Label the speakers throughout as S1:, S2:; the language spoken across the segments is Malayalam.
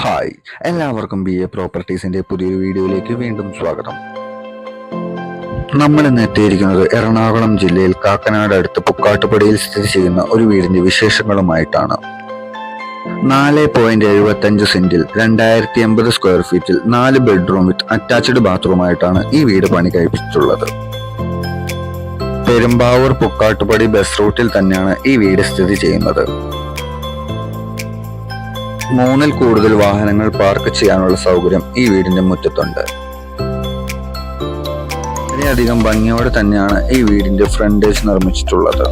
S1: ഹായ്, എല്ലാവർക്കും BA പ്രോപ്പർട്ടീസിന്റെ പുതിയൊരു വീഡിയോയിലേക്ക് വീണ്ടും സ്വാഗതം. നമ്മൾ ഇന്ന് എത്തിയിരിക്കുന്നത് എറണാകുളം ജില്ലയിൽ കാക്കനാട് അടുത്ത് പുക്കാട്ടുപടിയിൽ സ്ഥിതി ചെയ്യുന്ന ഒരു വീടിന്റെ വിശേഷങ്ങളുമായിട്ടാണ്. 4.75 സെന്റിൽ 2080 സ്ക്വയർ ഫീറ്റിൽ 4 ബെഡ്റൂം വിത്ത് അറ്റാച്ച്ഡ് ബാത്റൂമായിട്ടാണ് ഈ വീട് പണി കഴിപ്പിച്ചിട്ടുള്ളത്. പെരുമ്പാവൂർ പുക്കാട്ടുപടി ബസ് റൂട്ടിൽ തന്നെയാണ് ഈ വീട് സ്ഥിതി ചെയ്യുന്നത്. 3-ൽ കൂടുതൽ വാഹനങ്ങൾ പാർക്ക് ചെയ്യാനുള്ള സൗകര്യം ഈ വീടിന്റെ മുറ്റത്തുണ്ട്. വളരെയധികം ഭംഗിയോടെ തന്നെയാണ് ഈ വീടിന്റെ ഫ്രണ്ടേജ് നിർമ്മിച്ചിട്ടുള്ളത്.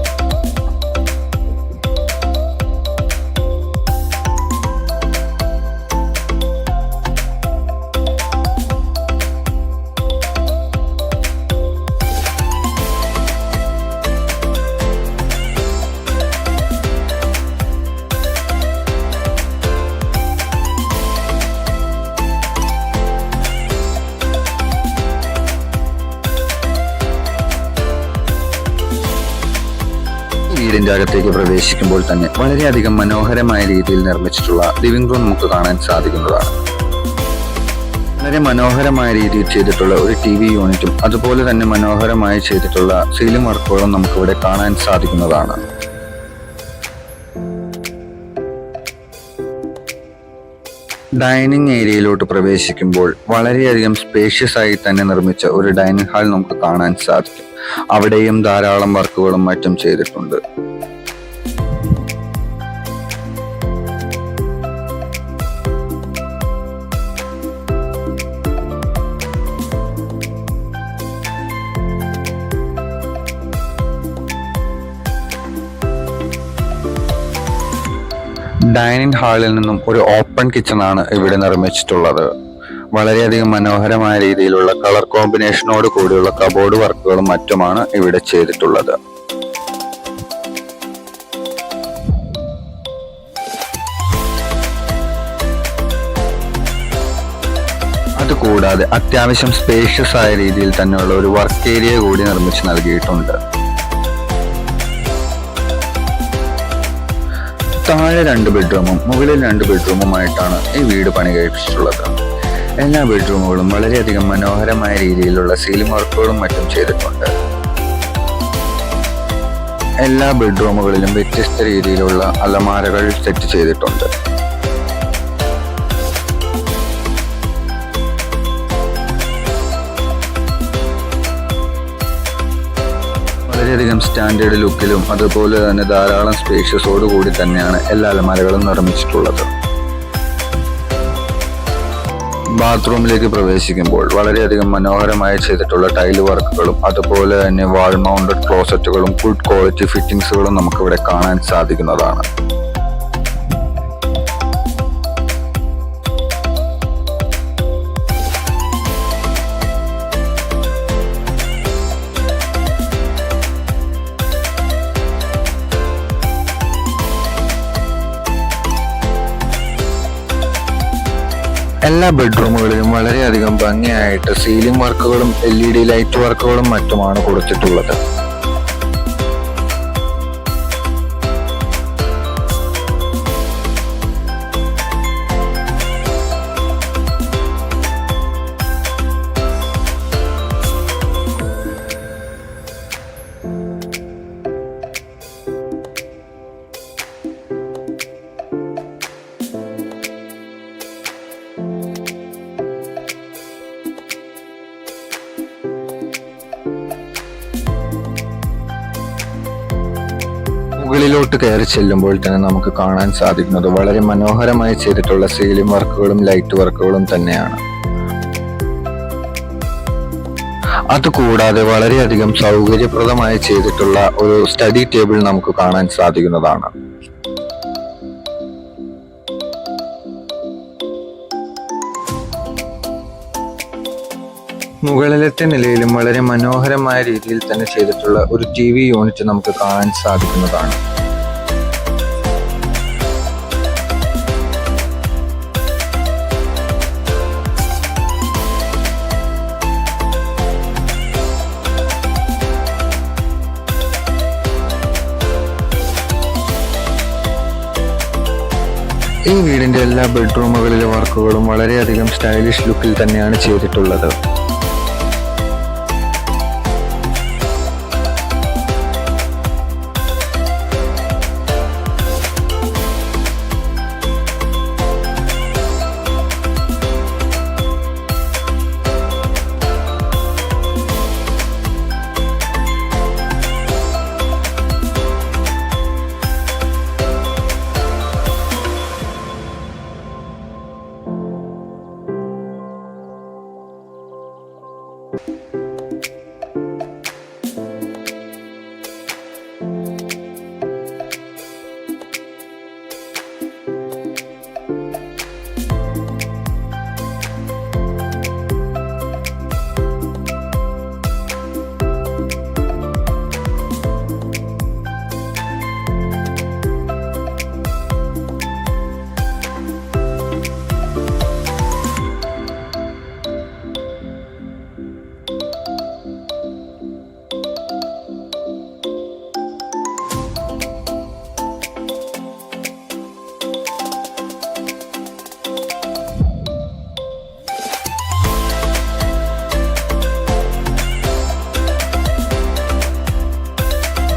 S1: വീടിന്റെ അകത്തേക്ക് പ്രവേശിക്കുമ്പോൾ തന്നെ വളരെയധികം മനോഹരമായ രീതിയിൽ നിർമ്മിച്ചിട്ടുള്ള ലിവിംഗ് റൂം നമുക്ക് കാണാൻ സാധിക്കുന്നതാണ്. വളരെ മനോഹരമായ രീതിയിൽ ചെയ്തിട്ടുള്ള ഒരു TV യൂണിറ്റും അതുപോലെ തന്നെ മനോഹരമായി ചെയ്തിട്ടുള്ള സീലിംഗ് വർക്കുകളും നമുക്കിവിടെ കാണാൻ സാധിക്കുന്നതാണ്. ഡൈനിങ് ഏരിയയിലോട്ട് പ്രവേശിക്കുമ്പോൾ വളരെയധികം സ്പേഷ്യസ് ആയി തന്നെ നിർമ്മിച്ച ഒരു ഡൈനിങ് ഹാൾ നമുക്ക് കാണാൻ സാധിക്കും. അവിടെയും ധാരാളം വർക്കുകളും മറ്റും ചെയ്തിട്ടുണ്ട്. ഡൈനിങ് ഹാളിൽ നിന്നും ഒരു ഓപ്പൺ കിച്ചൺ ആണ് ഇവിടെ നിർമ്മിച്ചിട്ടുള്ളത്. വളരെയധികം മനോഹരമായ രീതിയിലുള്ള കളർ കോമ്പിനേഷനോട് കൂടിയുള്ള കബോർഡ് വർക്കുകളും മറ്റുമാണ് ഇവിടെ ചെയ്തിട്ടുള്ളത്. അതുകൂടാതെ അത്യാവശ്യം സ്പേഷ്യസ് ആയ രീതിയിൽ തന്നെയുള്ള ഒരു വർക്ക് ഏരിയ കൂടി നിർമ്മിച്ച് നൽകിയിട്ടുണ്ട്. താഴെ 2 ബെഡ്റൂമും മുകളിൽ 2 ബെഡ്റൂമുമായിട്ടാണ് ഈ വീട് പണി കഴിപ്പിച്ചിട്ടുള്ളത്. എല്ലാ ബെഡ്റൂമുകളും വളരെയധികം മനോഹരമായ രീതിയിലുള്ള സീലിംഗ് വർക്കുകളും മറ്റും ചെയ്തിട്ടുണ്ട്. എല്ലാ ബെഡ്റൂമുകളിലും വ്യത്യസ്ത രീതിയിലുള്ള അലമാരകൾ സെറ്റ് ചെയ്തിട്ടുണ്ട്. വളരെയധികം സ്റ്റാൻഡേർഡ് ലുക്കിലും അതുപോലെ തന്നെ ധാരാളം സ്പേഷ്യസോട് കൂടി തന്നെയാണ് എല്ലാ അലമാരകളും നിർമ്മിച്ചിട്ടുള്ളത്. ബാത്റൂമിലേക്ക് പ്രവേശിക്കുമ്പോൾ വളരെയധികം മനോഹരമായി ചെയ്തിട്ടുള്ള ടൈല് വർക്കുകളും അതുപോലെ തന്നെ വാൾ മൗണ്ടഡ് ക്ലോസറ്റുകളും ഗുഡ് ക്വാളിറ്റി ഫിറ്റിംഗ്സുകളും നമുക്കിവിടെ കാണാൻ സാധിക്കുന്നതാണ്. എല്ലാ ബെഡ്റൂമുകളിലും വളരെയധികം ഭംഗിയായിട്ട് സീലിംഗ് വർക്കുകളും LED ലൈറ്റ് വർക്കുകളും മറ്റുമാണ് കൊടുത്തിട്ടുള്ളത്. മുകളിലോട്ട് കയറി ചെല്ലുമ്പോൾ തന്നെ നമുക്ക് കാണാൻ സാധിക്കുന്നത് വളരെ മനോഹരമായി ചെയ്തിട്ടുള്ള സീലിംഗ് വർക്കുകളും ലൈറ്റ് വർക്കുകളും തന്നെയാണ്. അതുകൂടാതെ വളരെയധികം സൗകര്യപ്രദമായി ചെയ്തിട്ടുള്ള ഒരു സ്റ്റഡി ടേബിൾ നമുക്ക് കാണാൻ സാധിക്കുന്നതാണ്. മുകളിലത്തെ നിലയിലും വളരെ മനോഹരമായ രീതിയിൽ തന്നെ ചെയ്തിട്ടുള്ള ഒരു TV യൂണിറ്റ് നമുക്ക് കാണാൻ സാധിക്കുന്നതാണ്. ഈ വീടിന്റെ എല്ലാ ബെഡ്റൂമുകളിലെ വർക്കുകളും വളരെയധികം സ്റ്റൈലിഷ് ലുക്കിൽ തന്നെയാണ് ചെയ്തിട്ടുള്ളത്.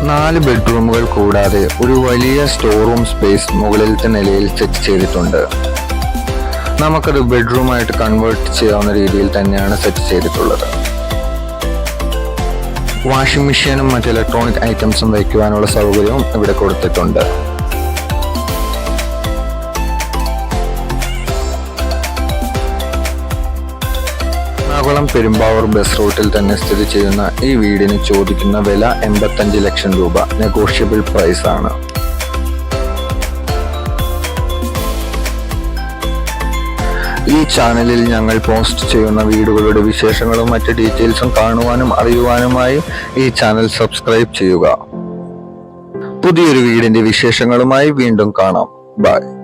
S1: നാല് ബെഡ്റൂമുകൾ കൂടാതെ ഒരു വലിയ സ്റ്റോർ റൂം സ്പേസ് മുകളിലത്തെ നിലയിൽ സെറ്റ് ചെയ്തിട്ടുണ്ട്. നമുക്കത് ബെഡ്റൂമായിട്ട് കൺവേർട്ട് ചെയ്യാവുന്ന രീതിയിൽ തന്നെയാണ് സെറ്റ് ചെയ്തിട്ടുള്ളത്. വാഷിംഗ് മെഷീനും മറ്റ് ഇലക്ട്രോണിക് ഐറ്റംസും വയ്ക്കുവാനുള്ള സൗകര്യവും ഇവിടെ കൊടുത്തിട്ടുണ്ട്. എറണാകുളം പെരുമ്പാവൂർ ബസ് റൂട്ടിൽ തന്നെ സ്ഥിതി ചെയ്യുന്ന ഈ വീടിന് ചോദിക്കുന്ന വില 85 ലക്ഷം രൂപ. നെഗോഷ്യബിൾ പ്രൈസ് ആണ്. ഈ ചാനലിൽ ഞങ്ങൾ പോസ്റ്റ് ചെയ്യുന്ന വീടുകളുടെ വിശേഷങ്ങളും മറ്റ് ഡീറ്റെയിൽസും കാണുവാനും അറിയുവാനുമായി ഈ ചാനൽ സബ്സ്ക്രൈബ് ചെയ്യുക. പുതിയൊരു വീടിന്റെ വിശേഷങ്ങളുമായി വീണ്ടും കാണാം. ബൈ.